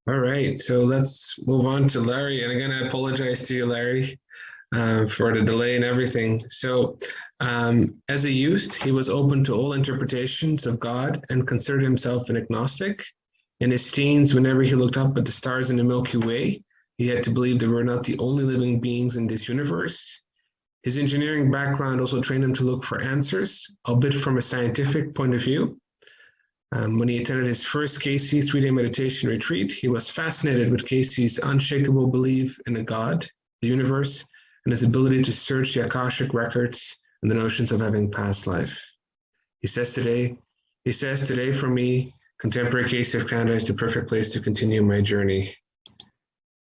All right, so let's move on to Larry. And again, I apologize to you, Larry, for the delay and everything. As a youth, he was open to all interpretations of God and considered himself an agnostic. In his teens, whenever he looked up at the stars in the Milky Way, he had to believe that we're not the only living beings in this universe. His engineering background also trained him to look for answers, albeit from a scientific point of view. When he attended his first Cayce 3-day meditation retreat, he was fascinated with Cayce's unshakable belief in a God, the universe, and his ability to search the Akashic records and the notions of having past life. He says today for me, contemporary Cayce of Canada is the perfect place to continue my journey.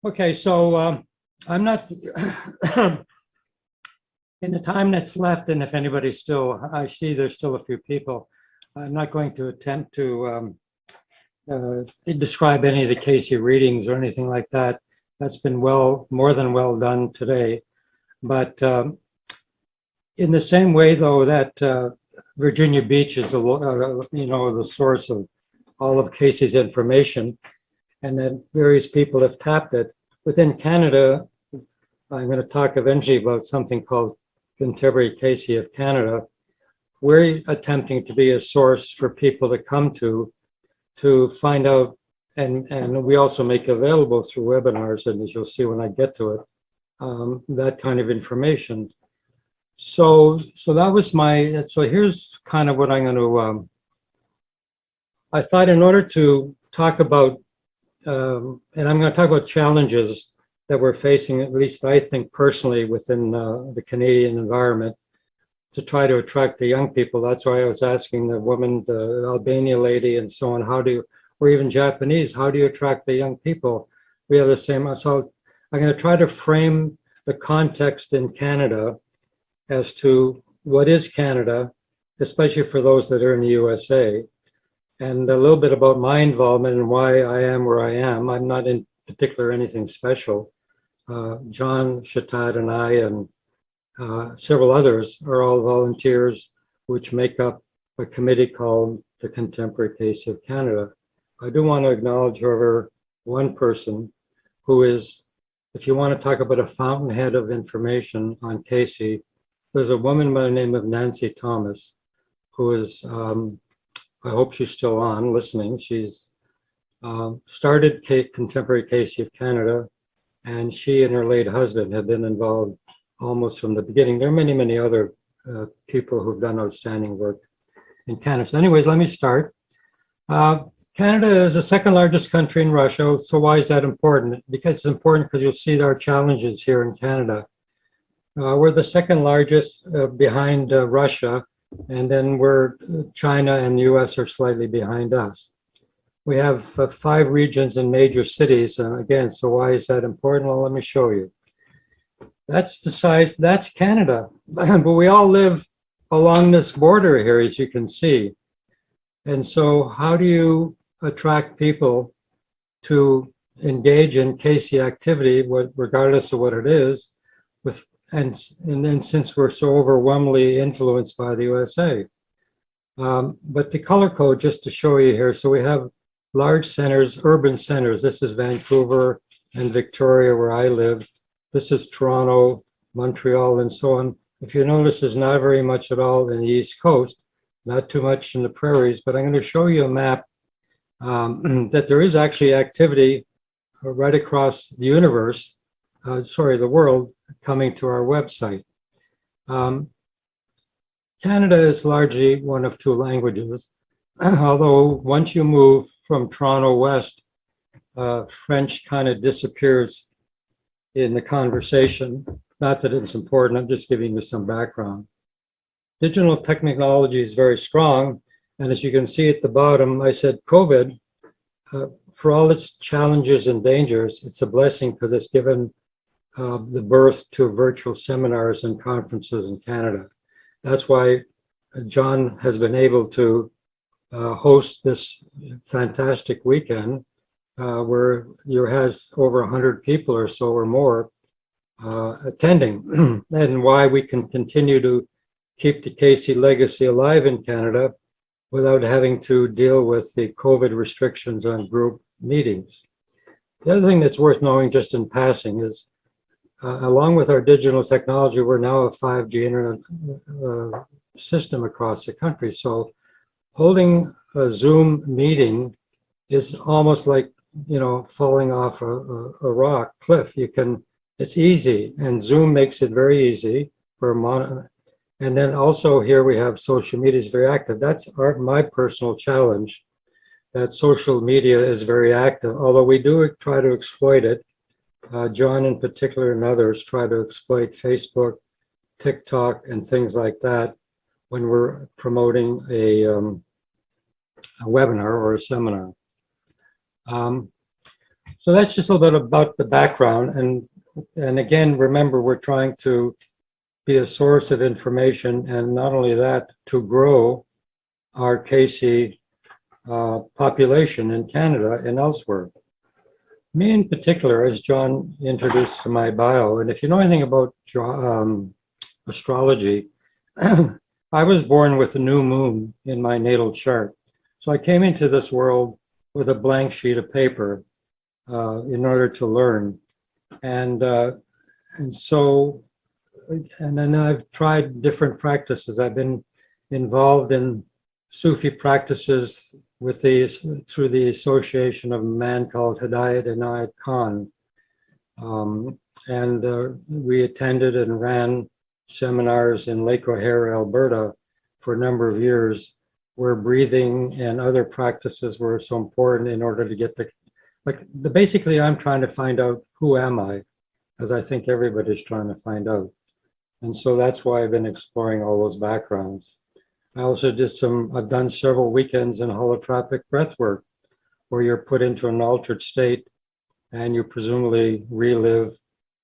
Okay, so I'm not, in the time that's left, and if anybody's still, I see there's still a few people, I'm not going to attempt to describe any of the Cayce readings or anything like that. That's been more than well done today. But in the same way, though, that Virginia Beach is, the source of all of Cayce's information, and that various people have tapped it. Within Canada, I'm going to talk eventually about something called Contemporary Cayce of Canada. We're attempting to be a source for people to come to find out, and we also make available through webinars, and as you'll see when I get to it, that kind of information. So that was so here's kind of what I'm going to, I thought in order to talk about, and I'm going to talk about challenges that we're facing, at least I think personally, within the Canadian environment, to try to attract the young people. That's why I was asking the woman, the Albania lady and so on, or even Japanese, how do you attract the young people? We have the same, so I'm going to try to frame the context in Canada as to what is Canada, especially for those that are in the USA, and a little bit about my involvement and why I am where I am. I'm not in particular anything special. John Chatat and I and several others are all volunteers, which make up a committee called the Contemporary Cayce of Canada. I do want to acknowledge, however, one person who is, if you want to talk about a fountainhead of information on Cayce, there's a woman by the name of Nancy Thomas, who is, I hope she's still on listening. She's started Contemporary Cayce of Canada, and she and her late husband have been involved almost from the beginning. There are many, many other people who've done outstanding work in Canada. So anyways, let me start. Canada is the second largest country in Russia. So why is that important? Because it's important because you'll see our challenges here in Canada. We're the second largest behind Russia, and then China and the US are slightly behind us. We have 5 regions and major cities. Again, so why is that important? Well, let me show you. That's the size, that's Canada. But we all live along this border here, as you can see. And so how do you attract people to engage in Cayce activity, regardless of what it is, and then since we're so overwhelmingly influenced by the USA. But the color code, just to show you here, so we have large centers, urban centers. This is Vancouver and Victoria, where I live. This is Toronto, Montreal, and so on. If you notice, there's not very much at all in the East Coast, not too much in the prairies, but I'm going to show you a map that there is actually activity right across the universe, the world, coming to our website. Canada is largely one of 2 languages, although once you move from Toronto west, French kind of disappears in the conversation. Not that it's important, I'm just giving you some background. Digital technology is very strong, and as you can see at the bottom, I said COVID, for all its challenges and dangers, it's a blessing because it's given the birth to virtual seminars and conferences in Canada. That's why John has been able to host this fantastic weekend where you has over 100 people or so or more attending, and why we can continue to keep the Cayce legacy alive in Canada without having to deal with the COVID restrictions on group meetings. The other thing that's worth knowing just in passing is, along with our digital technology, we're now a 5G internet system across the country. So holding a Zoom meeting is almost like, falling off a rock cliff. It's easy, and Zoom makes it very easy for and then also here we have social media is very active. That's my personal challenge, that social media is very active, although we do try to exploit it. John in particular and others try to exploit Facebook, TikTok, and things like that when we're promoting a webinar or a seminar. So that's just a little bit about the background. And again, remember, we're trying to be a source of information, and not only that, to grow our CAYCE population in Canada and elsewhere. Me in particular, as John introduced to my bio, and if you know anything about astrology, I was born with a new moon in my natal chart. So I came into this world with a blank sheet of paper in order to learn. And then I've tried different practices. I've been involved in Sufi practices through the association of a man called Hidayat Inayat Khan. We attended and ran seminars in Lake O'Hare, Alberta for a number of years, where breathing and other practices were so important in order to get basically I'm trying to find out who am I, as I think everybody's trying to find out. And so that's why I've been exploring all those backgrounds. I also I've done several weekends in holotropic breath work, where you're put into an altered state and you presumably relive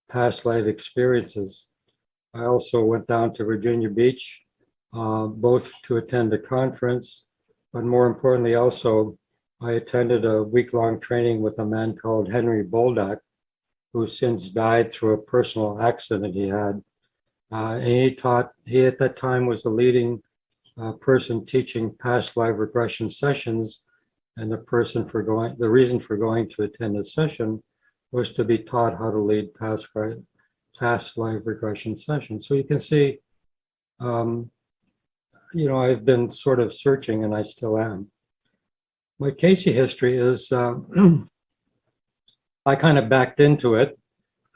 past life experiences. I also went down to Virginia Beach, both to attend a conference, but more importantly also, I attended a week-long training with a man called Henry Bolduc, who since died through a personal accident he had. And he at that time was the leading person teaching past life regression sessions, and the reason for going to attend a session was to be taught how to lead past life regression sessions. So you can see, I've been sort of searching, and I still am. My CAYCE history is, I kind of backed into it.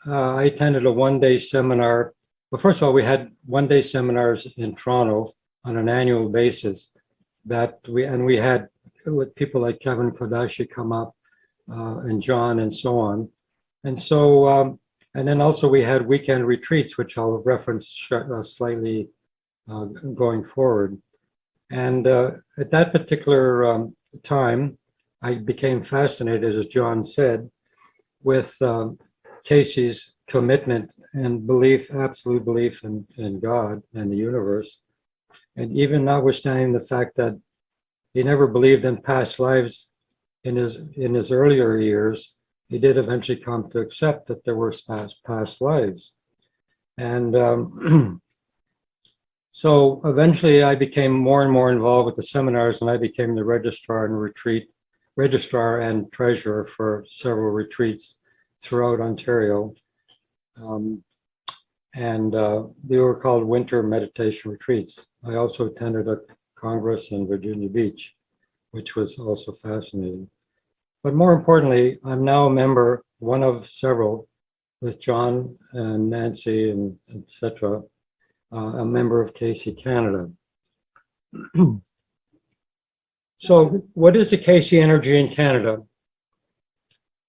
I attended a one-day seminar. Well, first of all, we had one-day seminars in Toronto on an annual basis we had with people like Kevin Kodashi come up and John and so on. And so, and then also we had weekend retreats, which I'll reference slightly going forward. And at that particular time, I became fascinated, as John said, with CAYCE's commitment and absolute belief in God and the universe. And even notwithstanding the fact that he never believed in past lives in his earlier years, he did eventually come to accept that there were past lives. And so eventually I became more and more involved with the seminars, and I became the registrar and treasurer for several retreats throughout Ontario. They were called winter meditation retreats. I also attended a congress in Virginia Beach, which was also fascinating. But more importantly, I'm now a member, one of several, with John and Nancy and etc., a member of CAYCE Canada. So what is the CAYCE energy in Canada?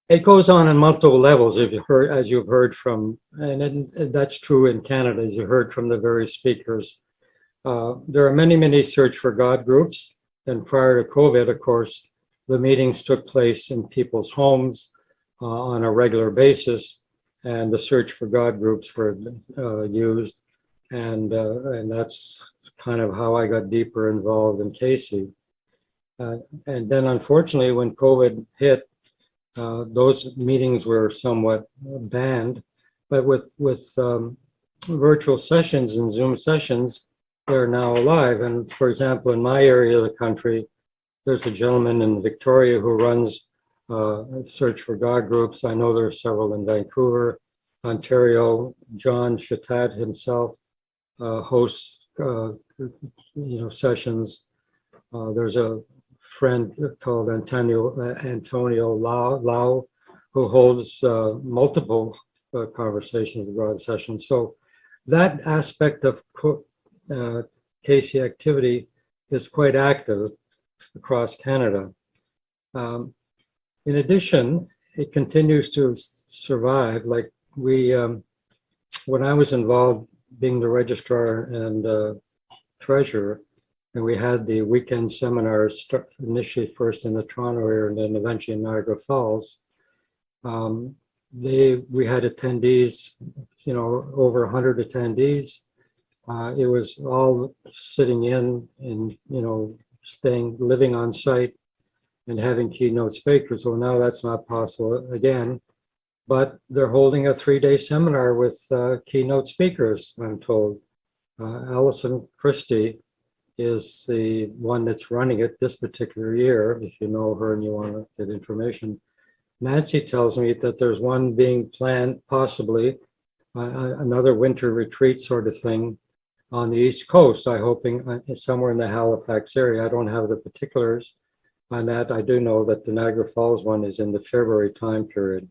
It goes on multiple levels, as you've heard from, and that's true in Canada, as you heard from the various speakers. There are many Search for God groups, and prior to COVID, of course, the meetings took place in people's homes on a regular basis, and the Search for God groups were used, and that's kind of how I got deeper involved in CAYCE. And then, unfortunately, when COVID hit, those meetings were somewhat banned, but with virtual sessions and Zoom sessions, they're now alive. And for example, in my area of the country, there's a gentleman in Victoria who runs Search for God groups. I know there are several in Vancouver, Ontario. John Chatat himself hosts sessions. There's a friend called Antonio Lau who holds multiple conversations with God sessions. So that aspect of CAYCE activity is quite active across Canada. In addition, it continues to survive. Like when I was involved being the registrar and treasurer, and we had the weekend seminars initially first in the Toronto area and then eventually in Niagara Falls. We had attendees, over 100 attendees. It was all sitting in and, living on site and having keynote speakers. Well, now that's not possible again, but they're holding a 3-day seminar with keynote speakers, I'm told. Allison Christie is the one that's running it this particular year. If you know her and you want to get information. Nancy tells me that there's one being planned, possibly another winter retreat sort of thing on the East Coast. I'm hoping somewhere in the Halifax area. I don't have the particulars on that. I do know that the Niagara Falls one is in the February time period.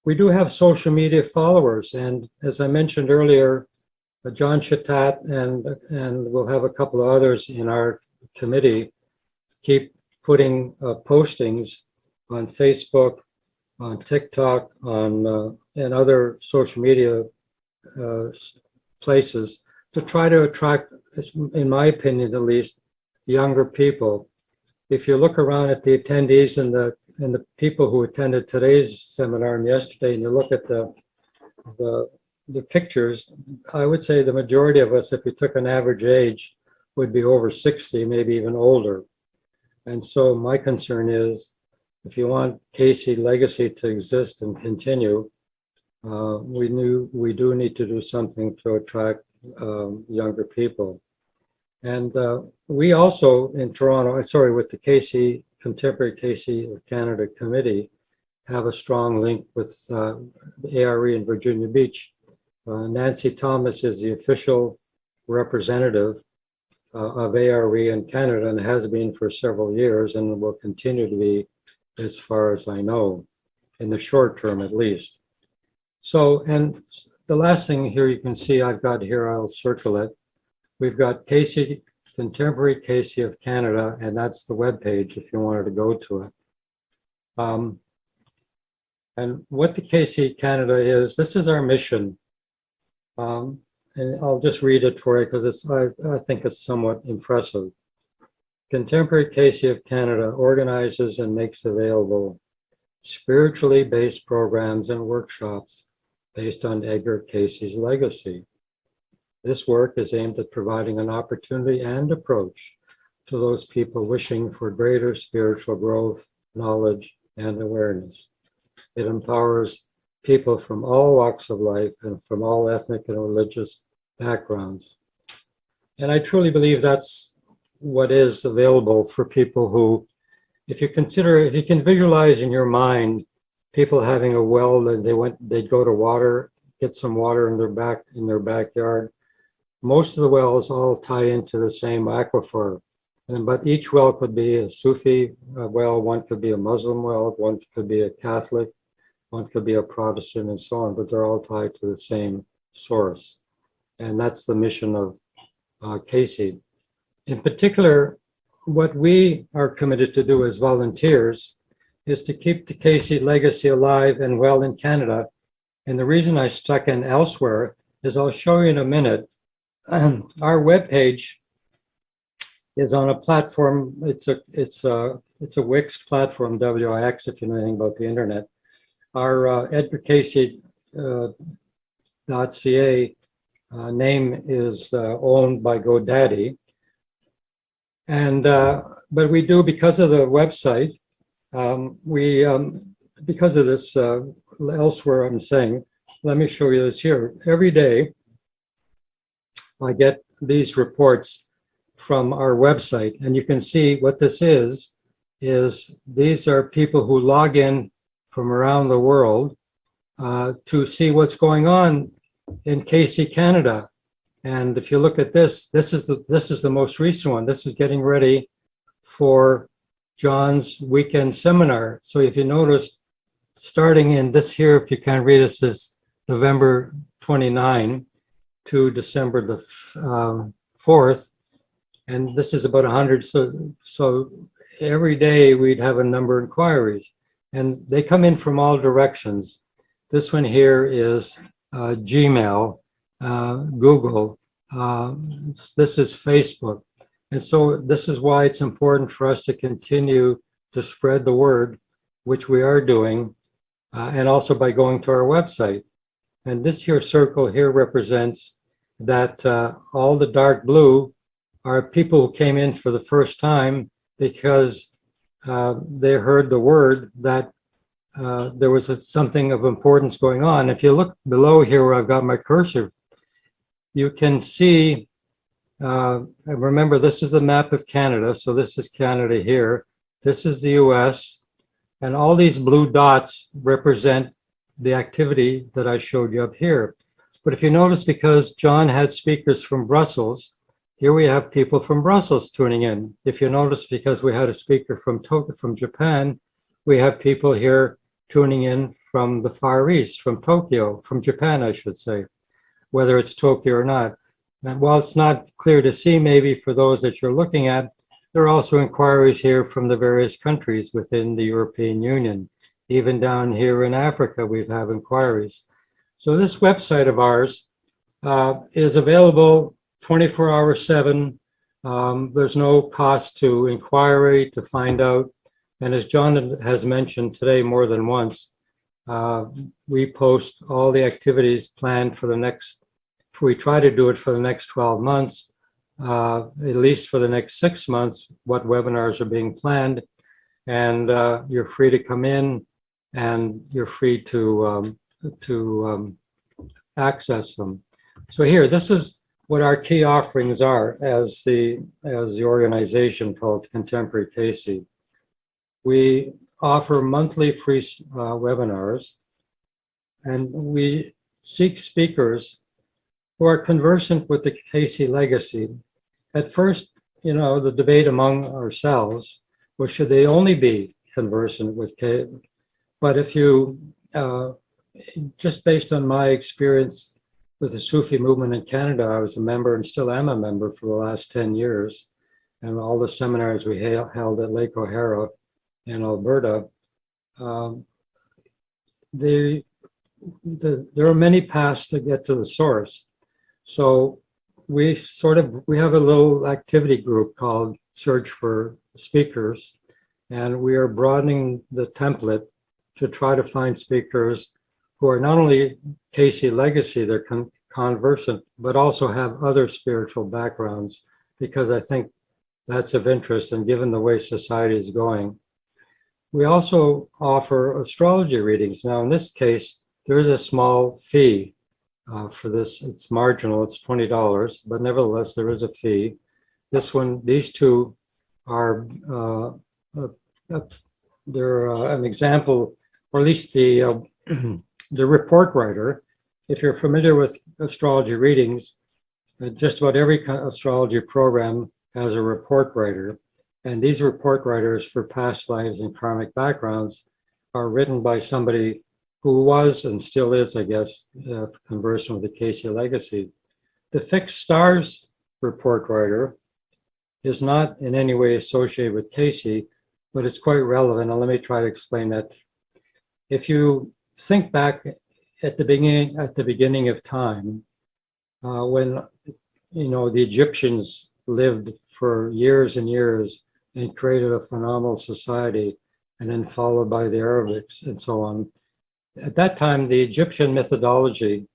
We do have social media followers, and as I mentioned earlier, John Chatat and we'll have a couple of others in our committee keep putting postings on Facebook, on TikTok, on and other social media places to try to attract, in my opinion at least, younger people. If you look around at the attendees and the people who attended today's seminar and yesterday, and you look at the pictures, I would say the majority of us, if we took an average age, would be over 60, maybe even older. And so my concern is, if you want CAYCE legacy to exist and continue, we do need to do something to attract younger people. And we also in Toronto, with the CAYCE, Contemporary CAYCE of Canada Committee, have a strong link with ARE in Virginia Beach. Nancy Thomas is the official representative of ARE in Canada and has been for several years and will continue to be, as far as I know, in the short term at least. So, and the last thing here you can see I've got here, I'll circle it. We've got CAYCE, Contemporary CAYCE of Canada, and that's the webpage if you wanted to go to it. And what the CAYCE Canada is, this is our mission. And I'll just read it for you because I think it's somewhat impressive. Contemporary CAYCE of Canada organizes and makes available spiritually based programs and workshops based on EDGAR CAYCE's legacy. This work is aimed at providing an opportunity and approach to those people wishing for greater spiritual growth, knowledge, and awareness. It empowers people from all walks of life and from all ethnic and religious backgrounds. And I truly believe that's what is available for people who, if you can visualize in your mind people having a well and they'd go to water, get some water in their backyard. Most of the wells all tie into the same aquifer, but each well could be a Sufi well, one could be a Muslim well, one could be a Catholic, one could be a Protestant, and so on, but they're all tied to the same source. And that's the mission of CAYCE. In particular, what we are committed to do as volunteers is to keep the CAYCE legacy alive and well in Canada. And the reason I stuck in elsewhere is I'll show you in a minute. Our webpage is on a platform. It's a Wix platform, WIX, if you know anything about the internet. Our EDGARCAYCE.ca name is owned by GoDaddy, and but we do, because of the website, because of this elsewhere. I'm saying, let me show you this here. Every day, I get these reports from our website, and you can see what this is is these are people who log in from around the world to see what's going on in CAYCE, Canada. And if you look at this, this is the most recent one. This is getting ready for John's weekend seminar. So if you notice, starting in this here, if you can't read, this is November 29 to December the 4th. And this is about 100. So every day we'd have a number of inquiries. And they come in from all directions. This one here is Gmail, Google. This is Facebook. And so this is why it's important for us to continue to spread the word, which we are doing, and also by going to our website. And this here circle here represents that all the dark blue are people who came in for the first time because they heard the word that there was something of importance going on. If you look below here where I've got my cursor, you can see, remember this is the map of Canada, so this is Canada here, this is the US, and all these blue dots represent the activity that I showed you up here. But if you notice, because John had speakers from Brussels, here we have people from Brussels tuning in. If you notice, because we had a speaker from Japan, we have people here tuning in from the Far East, from Tokyo, from Japan, I should say, whether it's Tokyo or not. And while it's not clear to see maybe for those that you're looking at, there are also inquiries here from the various countries within the European Union. Even down here in Africa, we have inquiries. So this website of ours is available 24/7. There's no cost to inquiry to find out. And as John has mentioned today more than once, we post all the activities planned for the next, we try to do it for the next 12 months, at least for the next 6 months, what webinars are being planned. And you're free to come in and you're free to access them. So here, this is what our key offerings are as the organization called Contemporary CAYCE. We offer monthly free webinars, and we seek speakers who are conversant with the CAYCE legacy. At first, the debate among ourselves was, should they only be conversant with CAYCE? But if you, just based on my experience with the Sufi movement in Canada, I was a member and still am a member for the last 10 years. And all the seminars we held at Lake O'Hara in Alberta, there are many paths to get to the source. So we have a little activity group called Search for Speakers, and we are broadening the template to try to find speakers who are not only CAYCE legacy, they're conversant, but also have other spiritual backgrounds, because I think that's of interest, and given the way society is going. We also offer astrology readings. Now, in this case, there is a small fee for this. It's marginal, it's $20, but nevertheless, there is a fee. These two are, they're an example, or at least the report writer. If you're familiar with astrology readings, just about every astrology program has a report writer. And these report writers for past lives and karmic backgrounds are written by somebody who was and still is, I guess, conversant with the CAYCE legacy. The fixed stars report writer is not in any way associated with CAYCE, but it's quite relevant. And let me try to explain that. If you think back at the beginning of time, when the Egyptians lived for years and years and created a phenomenal society, and then followed by the Arabics and so on. At that time, the Egyptian methodology,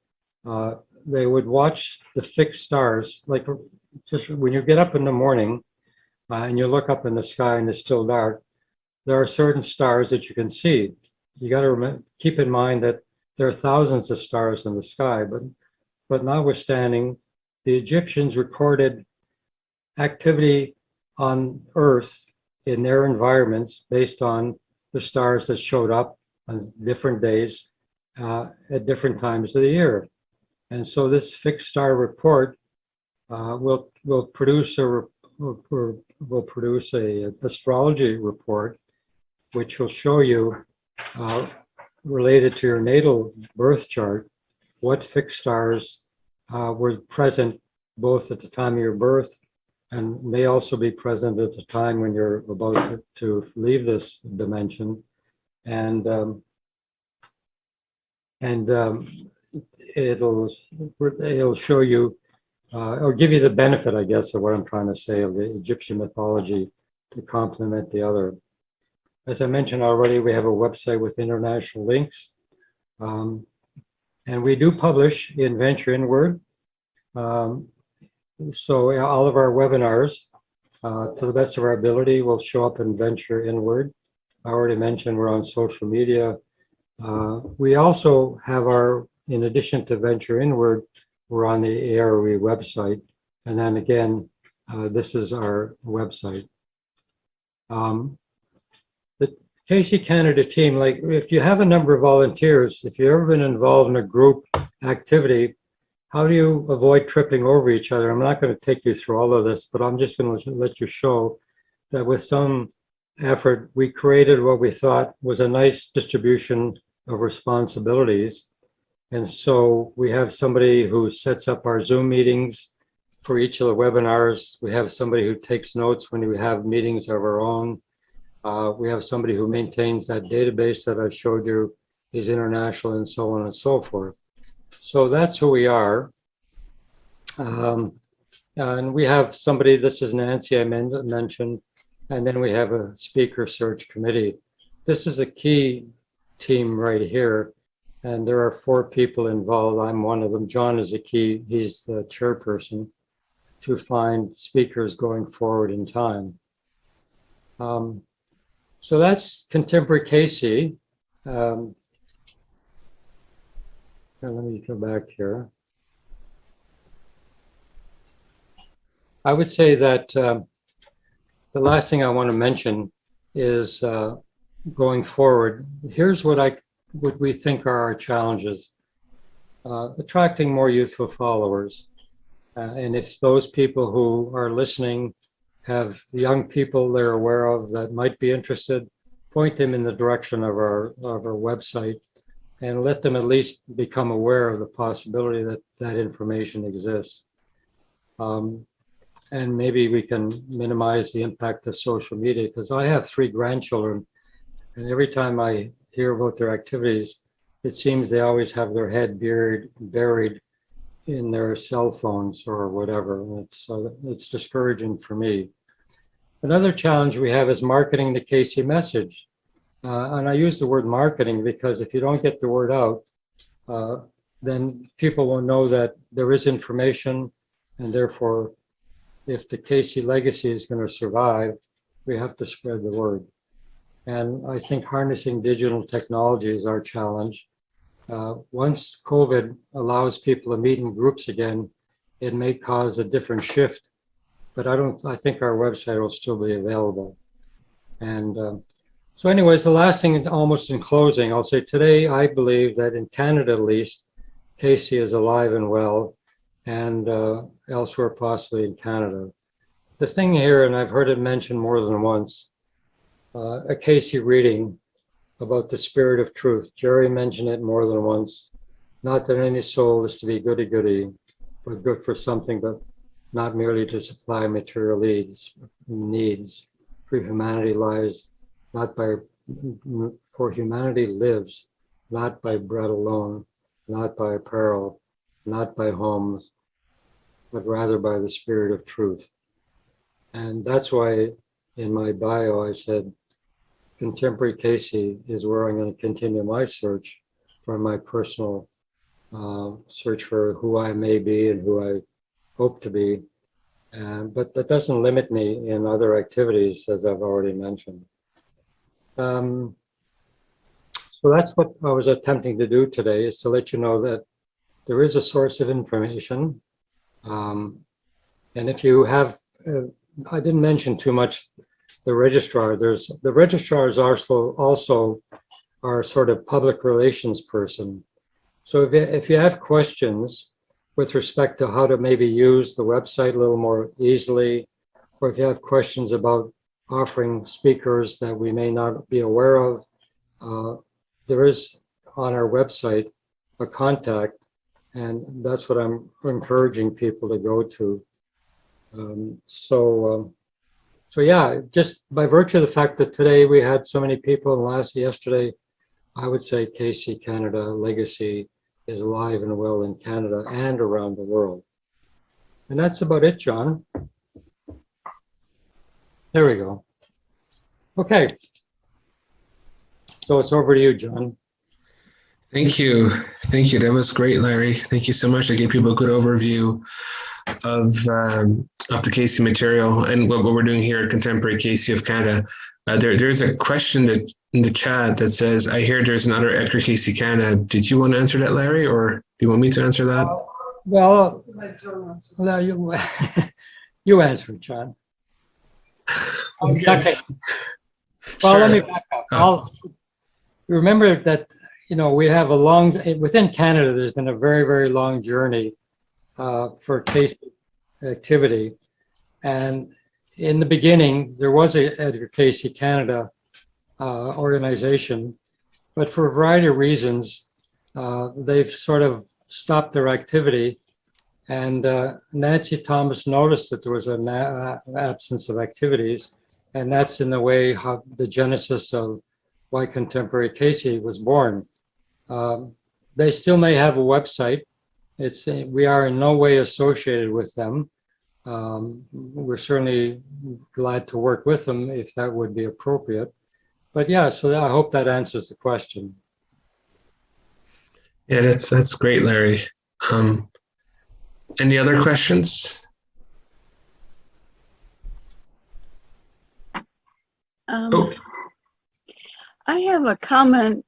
they would watch the fixed stars, like just when you get up in the morning and you look up in the sky and it's still dark, there are certain stars that you can see. You got to keep in mind that there are thousands of stars in the sky, but notwithstanding, the Egyptians recorded activity on Earth in their environments based on the stars that showed up on different days at different times of the year. And so this fixed star report will produce a astrology report, which will show you related to your natal birth chart what fixed stars were present both at the time of your birth and may also be present at the time when you're about to leave this dimension. And it'll show you or give you the benefit, I guess, of what I'm trying to say of the Egyptian mythology to complement the other. As I mentioned already, we have a website with international links. And we do publish in Venture Inward. So all of our webinars, to the best of our ability, will show up in Venture Inward. I already mentioned we're on social media. We also have in addition to Venture Inward, we're on the ARE website. And then again, this is our website. The CAYCE Canada team, like if you have a number of volunteers, if you've ever been involved in a group activity, how do you avoid tripping over each other? I'm not going to take you through all of this, but I'm just going to let you show that with some effort, we created what we thought was a nice distribution of responsibilities. And so we have somebody who sets up our Zoom meetings for each of the webinars. We have somebody who takes notes when we have meetings of our own. We have somebody who maintains that database that I showed you, is international, and so on and so forth. So that's who we are. And we have somebody, this is Nancy I mentioned, and then we have a speaker search committee. This is a key team right here. And there are 4 people involved. I'm one of them. John is a key, he's the chairperson to find speakers going forward in time. So that's Contemporary CAYCE. Let me go back here. I would say that the last thing I want to mention is going forward. Here's what we think are our challenges. Attracting more youthful followers. And if those people who are listening have young people they're aware of that might be interested, point them in the direction of our website and let them at least become aware of the possibility that that information exists. And maybe we can minimize the impact of social media, because I have 3 grandchildren, and every time I hear about their activities, it seems they always have their head buried in their cell phones or whatever. It's discouraging for me. Another challenge we have is marketing the CAYCE message. And I use the word marketing because if you don't get the word out, then people will know that there is information, and therefore, if the CAYCE legacy is going to survive, we have to spread the word. And I think harnessing digital technology is our challenge. Once COVID allows people to meet in groups again, it may cause a different shift, but I think our website will still be available. And so anyways, the last thing, almost in closing, I'll say today, I believe that in Canada at least, CAYCE is alive and well, and elsewhere possibly in Canada. The thing here, and I've heard it mentioned more than once, a CAYCE reading about the spirit of truth. Jerry mentioned it more than once. Not that any soul is to be goody-goody, but good for something, but not merely to supply material needs. For humanity lives not by bread alone, not by apparel, not by homes, but rather by the spirit of truth. And that's why in my bio I said, Contemporary CAYCE is where I'm going to continue my search for my personal search for who I may be and who I hope to be. But that doesn't limit me in other activities, as I've already mentioned. So that's what I was attempting to do today, is to let you know that there is a source of information. And if you have, I didn't mention too much the registrar. The registrar is also our sort of public relations person. So if you have questions with respect to how to maybe use the website a little more easily, or if you have questions about offering speakers that we may not be aware of, there is on our website a contact, and that's what I'm encouraging people to go to. So yeah, just by virtue of the fact that today we had so many people, and yesterday, I would say CAYCE Canada Legacy is alive and well in Canada and around the world. And that's about it, John. There we go. Okay. So it's over to you, John. Thank you. Thank you. That was great, Larry. Thank you so much. I gave people a good overview of the CAYCE material and what we're doing here at Contemporary CAYCE of Canada. There's a question that in the chat that says, I hear there's another EDGAR CAYCE Canada. Did you want to answer that, Larry, or do you want me to answer that? Well, you answer it, John. Okay. Well, Sure. let me back up. I'll remember that, we have within Canada, there's been a very, very long journey for CAYCE activity. And in the beginning, there was a EDGAR CAYCE Canada organization, but for a variety of reasons, they've sort of stopped their activity. And Nancy Thomas noticed that there was an absence of activities, and that's in the way how the genesis of why Contemporary CAYCE was born. They still may have a website. We are in no way associated with them. We're certainly glad to work with them if that would be appropriate. But yeah, so I hope that answers the question. Yeah, that's great, Larry. Any other questions? I have a comment.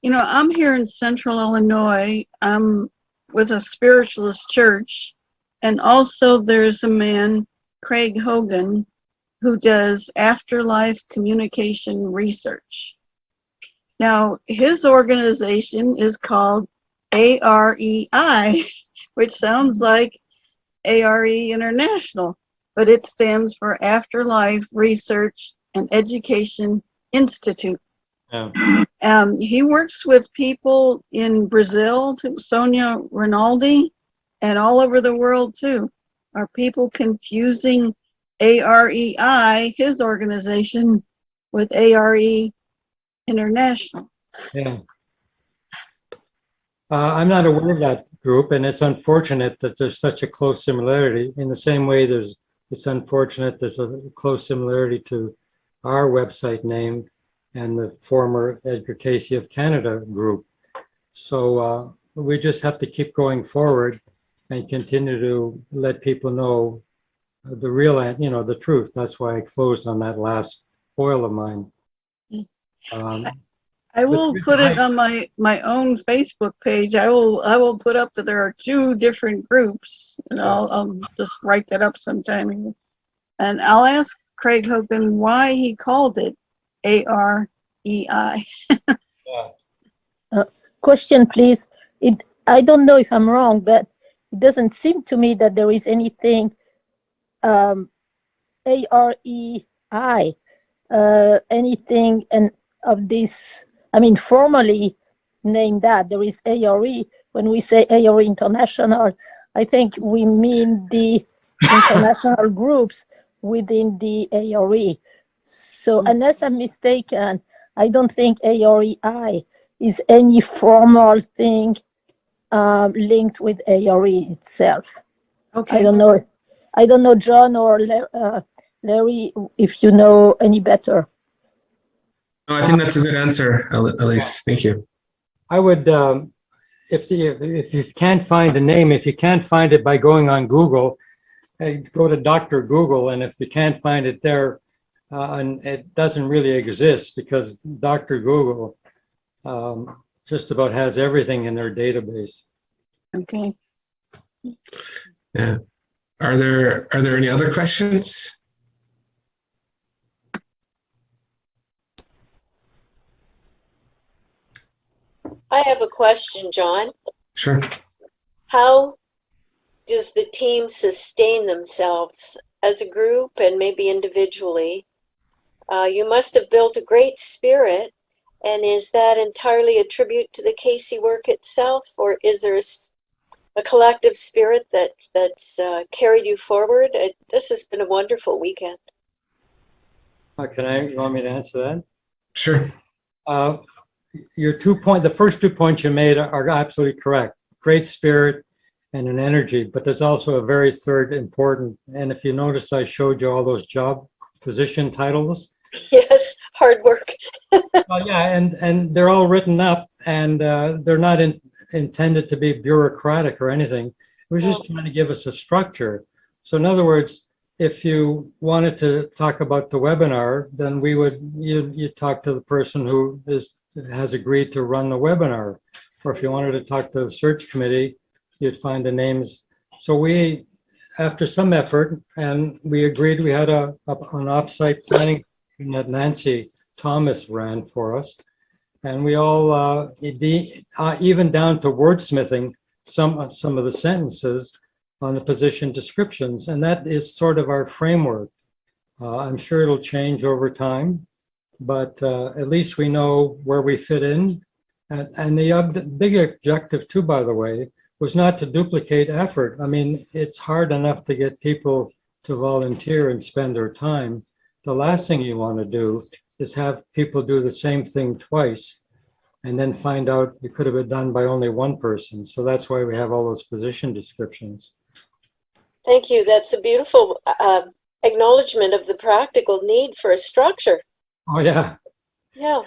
I'm here in Central Illinois. I'm with a spiritualist church. And also there's a man, Craig Hogan, who does afterlife communication research. Now, his organization is called AREI, which sounds like ARE International, but it stands for Afterlife Research and Education Institute. Yeah. He works with people in Brazil, Sonia Rinaldi, and all over the world too. Are people confusing AREI, his organization, with ARE International? Yeah. I'm not aware of that group, and it's unfortunate that there's such a close similarity. In the same way, it's unfortunate there's a close similarity to our website name and the former EDGAR CAYCE of Canada group. So we just have to keep going forward and continue to let people know the real, the truth. That's why I closed on that last foil of mine. I will put it on my own Facebook page. I will put up that there are two different groups, and I'll just write that up sometime. And I'll ask Craig Hogan why he called it AREI. Question, please. I don't know if I'm wrong, but it doesn't seem to me that there is anything AREI, anything and of this. I mean, formally named that. There is ARE. When we say ARE International, I think we mean the international groups within the ARE. So unless I'm mistaken, I don't think AREI is any formal thing linked with ARE itself. Okay. I don't know, John or Larry, if you know any better. No, I think that's a good answer, Elise. Thank you. I would, if you can't find the name, if you can't find it by going on Google, go to Dr. Google, and if you can't find it there, and it doesn't really exist because Dr. Google just about has everything in their database. Okay. Yeah. Are there any other questions? I have a question, John. Sure. How does the team sustain themselves as a group and maybe individually? You must have built a great spirit, and is that entirely a tribute to the Cayce work itself, or is there a collective spirit that's carried you forward? This has been a wonderful weekend. You want me to answer that? Sure. The first 2 points you made are absolutely correct. Great spirit and an energy, but there's also a very third important, and if you notice, I showed you all those job position titles. Yes, hard work. Yeah, and they're all written up, and they're not intended to be bureaucratic or anything. We're just trying to give us a structure. So in other words, if you wanted to talk about the webinar, then you talk to the person who has agreed to run the webinar. Or if you wanted to talk to the search committee, you'd find the names. So we, after some effort, and we agreed, we had an offsite planning that Nancy Thomas ran for us. And we all, even down to wordsmithing some of the sentences on the position descriptions. And that is sort of our framework. I'm sure it'll change over time, but at least we know where we fit in. And the big objective too, by the way, was not to duplicate effort. I mean, it's hard enough to get people to volunteer and spend their time. The last thing you want to do is have people do the same thing twice and then find out it could have been done by only one person. So that's why we have all those position descriptions. Thank you. That's a beautiful acknowledgement of the practical need for a structure. Oh, yeah. Yeah.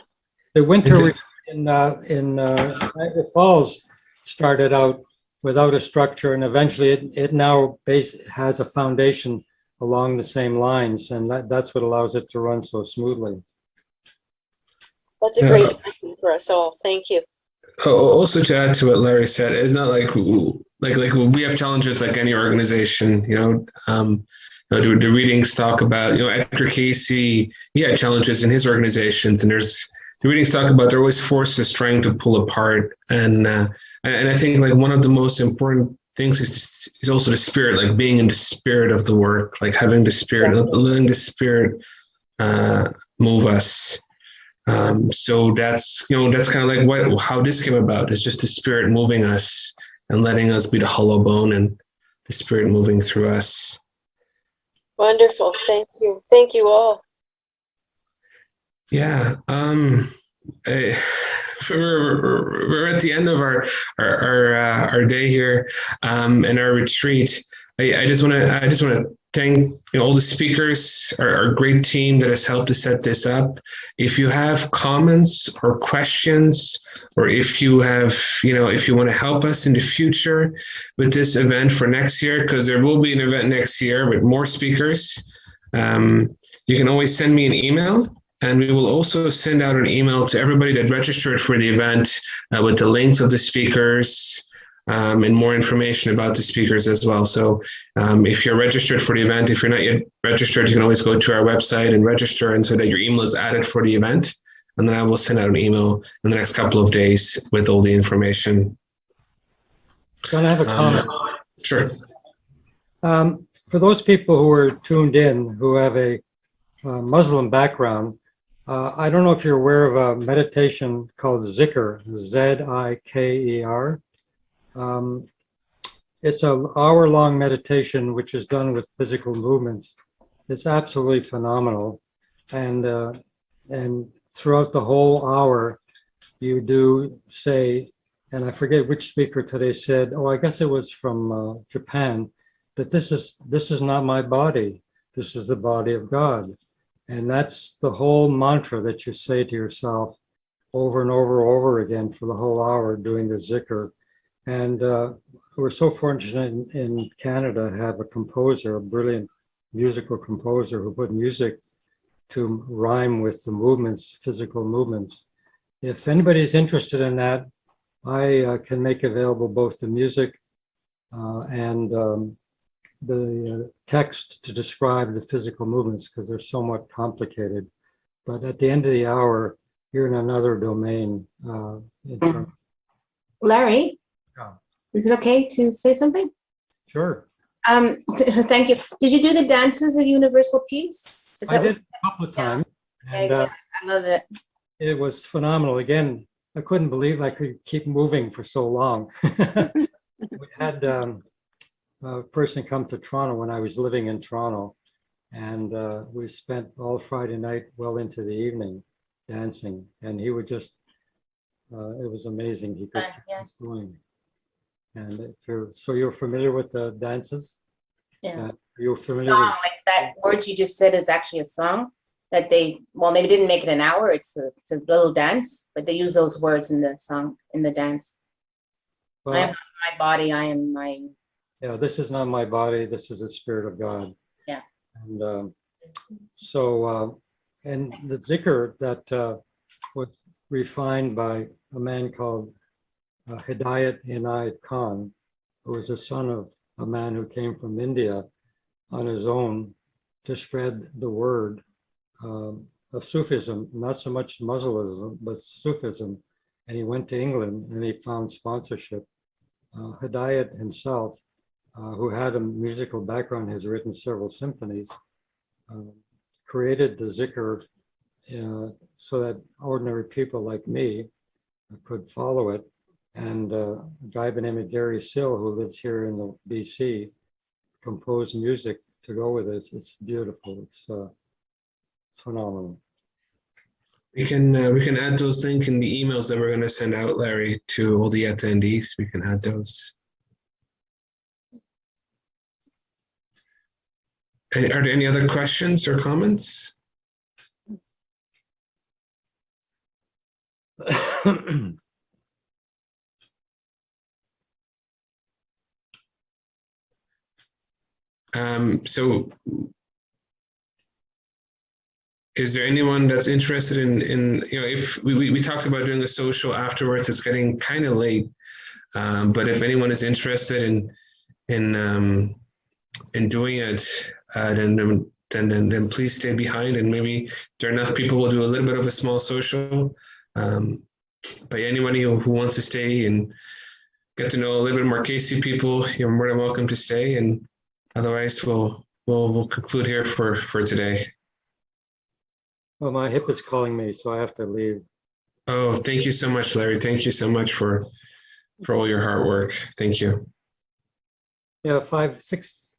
The winter retreat in Niagara Falls started out without a structure, and eventually it now has a foundation along the same lines, and that's what allows it to run so smoothly. That's a great lesson for us all. Thank you. Also, to add to what Larry said, it's not like we have challenges like any organization. The readings talk about, EDGAR CAYCE, he had challenges in his organizations, and the readings talk about there are always forces trying to pull apart, and I think like one of the most important things is also the spirit, like being in the spirit of the work, like having the spirit, letting the spirit move us. So that's kind of like how this came about. It's just the spirit moving us and letting us be the hollow bone and the spirit moving through us. Wonderful. Thank you. Thank you all. Yeah. We're at the end of our day here and our retreat. I just want to thank all the speakers, our great team that has helped to set this up. If you have comments or questions, or if you have, if you want to help us in the future with this event for next year, because there will be an event next year with more speakers, you can always send me an email. And we will also send out an email to everybody that registered for the event with the links of the speakers and more information about the speakers as well. So if you're registered for the event, if you're not yet registered, you can always go to our website and register, and so that your email is added for the event. And then I will send out an email in the next couple of days with all the information. Can I have a comment? Sure. For those people who are tuned in who have a Muslim background, I don't know if you're aware of a meditation called Zikr, Z-I-K-E-R. It's an hour-long meditation which is done with physical movements. It's absolutely phenomenal, and throughout the whole hour, you do say, and I forget which speaker today said, I guess it was from Japan, that this is not my body. This is the body of God. And that's the whole mantra that you say to yourself over and over again for the whole hour doing the Zikr. And we're so fortunate in Canada to have a composer, a brilliant musical composer who put music to rhyme with the movements, physical movements. If anybody's interested in that, I can make available both the music and the text to describe the physical movements, because they're somewhat complicated. But at the end of the hour, you're in another domain in terms of Larry, Yeah. is it okay to say something? Sure. Thank you. Did you do the dances of Universal Peace? Is I that did a couple of times, and I love it. it was phenomenal. Again, I couldn't believe I could keep moving for so long. We had a person come to Toronto when I was living in Toronto, and we spent all Friday night well into the evening dancing, and he would just, it was amazing. He could keep Yeah. us going. And if you're familiar with the dances? Yeah. You're The familiar song, with, like that words you just said is actually a song that they, well, maybe didn't make it an hour. It's a little dance, but they use those words in the song, in the dance. I am well, not my body, I am my, yeah, this is not my body, this is the spirit of God. Yeah. And and the zikr that was refined by a man called Hidayat Inayat Khan, who was a son of a man who came from India on his own to spread the word of Sufism, not so much Muslimism, but Sufism. And he went to England and he found sponsorship. Hidayat himself, who had a musical background, has written several symphonies, created the zikr so that ordinary people like me could follow it. And a guy by the name of Gary Sill, who lives here in the BC, composed music to go with it. It's beautiful. It's phenomenal. We can add those links in the emails that we're going to send out, Larry, to all the attendees. We can add those. Are there any other questions or comments? So is there anyone that's interested in if we talked about doing a social afterwards, it's getting kind of late. But if anyone is interested in doing it, then please stay behind, and maybe if there are enough people, we'll do a little bit of a small social. But anybody who wants to stay and get to know a little bit more Casey people, you're more than welcome to stay. And otherwise, we'll conclude here for today. Well, my hip is calling me, so I have to leave. Oh, thank you so much, Larry. Thank you so much for all your hard work. Thank you. Yeah, 6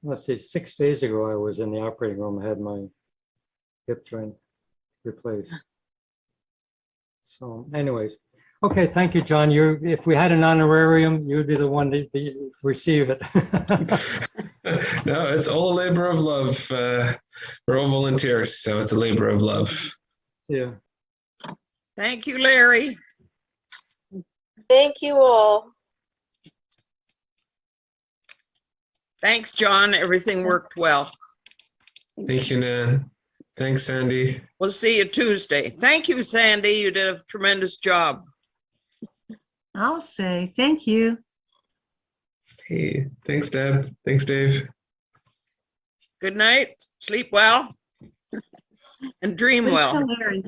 days ago, I was in the operating room. I had my hip joint replaced. So anyways, okay, thank you, John. If we had an honorarium, you'd be the one to receive it. No, it's all a labor of love. We're all volunteers, so it's a labor of love. See ya. Thank you, Larry. Thank you all. Thanks, John. Everything worked well. Thank you, Nan. Thanks, Sandy. We'll see you Tuesday. Thank you, Sandy. You did a tremendous job. I'll say thank you. Hey, thanks, Deb. Thanks, Dave. Good night. Sleep well and dream Please well. tell Larry.